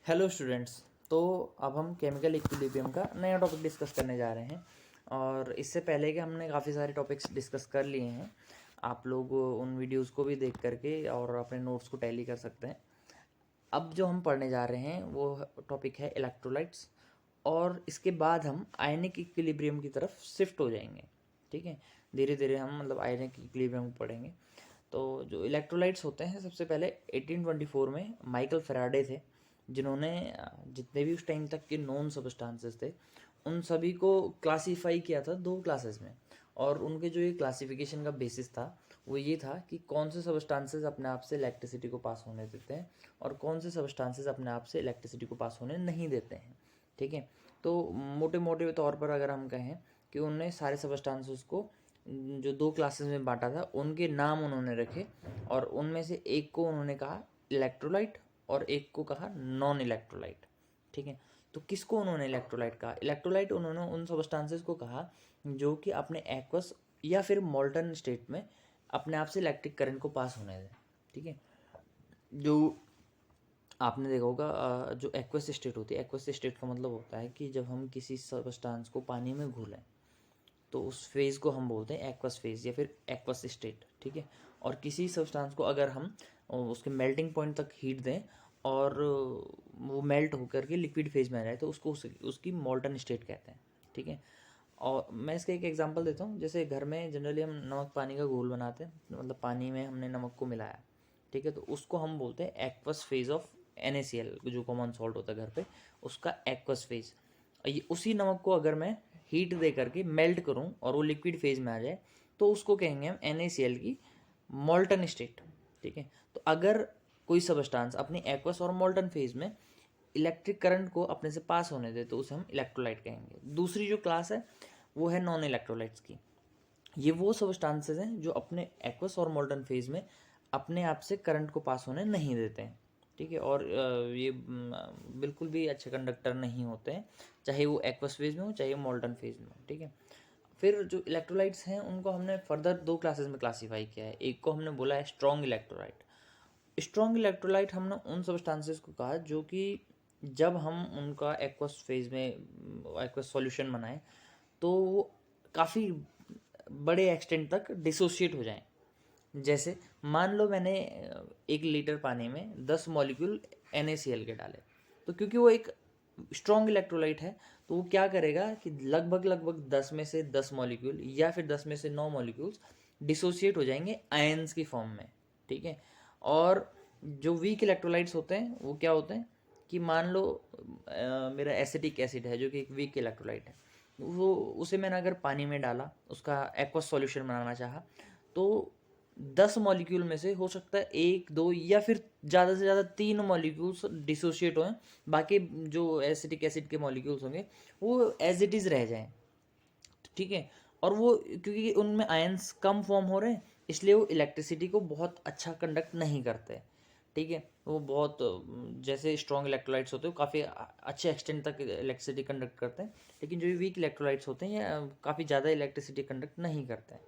Hello students. तो अब हम केमिकल इक्विलिब्रियम का नया टॉपिक डिस्कस करने जा रहे हैं। और इससे पहले कि हमने काफ़ी सारे टॉपिक्स डिस्कस कर लिए हैं, आप लोग उन वीडियोस को भी देख करके और अपने नोट्स को टैली कर सकते हैं। अब जो हम पढ़ने जा रहे हैं वो टॉपिक है इलेक्ट्रोलाइट्स, और इसके बाद हम आयनिक इक्विलिब्रियम की तरफ शिफ्ट हो जाएंगे। ठीक है, धीरे धीरे हम आयनिक इक्विलिब्रियम को पढ़ेंगे। तो जो इलेक्ट्रोलाइट्स होते हैं, सबसे पहले 1824 में माइकल फैराडे थे, जिन्होंने जितने भी उस टाइम तक के नॉन सब्सटेंसेस थे उन सभी को क्लासीफाई किया था दो क्लासेस में। और उनके जो ये क्लासिफिकेशन का बेसिस था वो ये था कि कौन से सब्सटेंसेस अपने आप से इलेक्ट्रिसिटी को पास होने देते हैं और कौन से सब्सटेंसेस अपने आप से इलेक्ट्रिसिटी को पास होने नहीं देते हैं। ठीक है, तो मोटे मोटे तौर पर अगर हम कहें कि उन्होंने सारे सब्सटेंसेस को जो दो क्लासेस में बांटा था उनके नाम उन्होंने रखे, और उनमें से एक को उन्होंने कहा इलेक्ट्रोलाइट और एक को कहा नॉन इलेक्ट्रोलाइट। ठीक है, तो किसको उन्होंने इलेक्ट्रोलाइट कहा? इलेक्ट्रोलाइट उन्होंने उन सब्सटेंसेस को कहा जो कि अपने एक्वस या फिर मोल्टन स्टेट में अपने आप से इलेक्ट्रिक करंट को पास होने दें। ठीक है, जो आपने देखा होगा जो एक्वस स्टेट होती है, एक्वस स्टेट का मतलब होता है कि जब हम किसी सब्सटेंस को पानी में घोलें तो उस फेज़ को हम बोलते हैं एक्वस फेज़ या फिर एक्वस स्टेट। ठीक है, और किसी सब्सटेंस को अगर हम उसके मेल्टिंग पॉइंट तक हीट दें और वो मेल्ट होकर के लिक्विड फेज में आ जाए तो उसको उसकी मोल्टन स्टेट कहते हैं। ठीक है, और मैं इसका एक एग्जांपल देता हूँ। जैसे घर में जनरली हम नमक पानी का घोल बनाते हैं, मतलब पानी में हमने नमक को मिलाया। ठीक है, तो उसको हम बोलते हैं एक्वस फेज ऑफ NaCl, जो कॉमन सॉल्ट होता है घर पे, उसका एक्वस फेज। ये उसी नमक को अगर मैं हीट दे करके मेल्ट करूं और वो लिक्विड फेज में आ जाए तो उसको कहेंगे हम NaCl की मोल्टन स्टेट। ठीक है, तो अगर कोई सब्सटेंस अपनी एक्वस और मोल्टन फेज में इलेक्ट्रिक करंट को अपने से पास होने दे तो उसे हम इलेक्ट्रोलाइट कहेंगे। दूसरी जो क्लास है वो है नॉन इलेक्ट्रोलाइट्स की। ये वो सब्सटेंसेस हैं जो अपने एक्वस और मोल्टन फेज में अपने आप से करंट को पास होने नहीं देते हैं। ठीक है, और ये बिल्कुल भी अच्छे कंडक्टर नहीं होते हैं, चाहे वो एक्वस फेज में हो चाहे वो मोल्टन फेज में हो। ठीक है, फिर जो इलेक्ट्रोलाइट्स हैं उनको हमने फर्दर दो क्लासेस में क्लासीफाई किया है। एक को हमने बोला है स्ट्रॉन्ग इलेक्ट्रोलाइट। स्ट्रॉन्ग इलेक्ट्रोलाइट हमने उन सब्सटेंसेस को कहा जो कि जब हम उनका एक्वस फेज में एक्वस सॉल्यूशन बनाएं तो वो काफ़ी बड़े एक्सटेंट तक डिसोशिएट हो जाएं। जैसे मान लो मैंने 1 लीटर पानी में 10 मॉलिक्यूल NaCl के डाले, तो क्योंकि वो एक स्ट्रॉन्ग इलेक्ट्रोलाइट है तो वो क्या करेगा कि लगभग लगभग 10 में से 10 मॉलिक्यूल या फिर 10 में से 9 मॉलिक्यूल्स डिसोशिएट हो जाएंगे आयंस की फॉर्म में। ठीक है, और जो वीक इलेक्ट्रोलाइट्स होते हैं वो क्या होते हैं कि मान लो मेरा एसिटिक एसिड है जो कि एक वीक इलेक्ट्रोलाइट है, वो उसे मैंने अगर पानी में डाला, उसका एक्वस सॉल्यूशन बनाना चाहा, तो 10 मॉलिक्यूल में से हो सकता है 1 2 या फिर ज़्यादा से ज़्यादा 3 मॉलिक्यूल्स डिसोशिएट हों, बाकी जो एसिटिक एसिड के मॉलिक्यूल्स होंगे वो एज इट इज़ रह जाएं। ठीक है, और वो क्योंकि उनमें आयंस कम फॉर्म हो रहे हैं इसलिए वो इलेक्ट्रिसिटी को बहुत अच्छा कंडक्ट नहीं करते। ठीक है, वो बहुत जैसे स्ट्रॉन्ग इलेक्ट्रोलाइट्स होते हैं काफ़ी अच्छे एक्सटेंट तक इलेक्ट्रिसिटी कंडक्ट करते हैं, लेकिन जो वीक इलेक्ट्रोलाइट्स होते हैं ये काफ़ी ज़्यादा इलेक्ट्रिसिटी कंडक्ट नहीं करते हैं।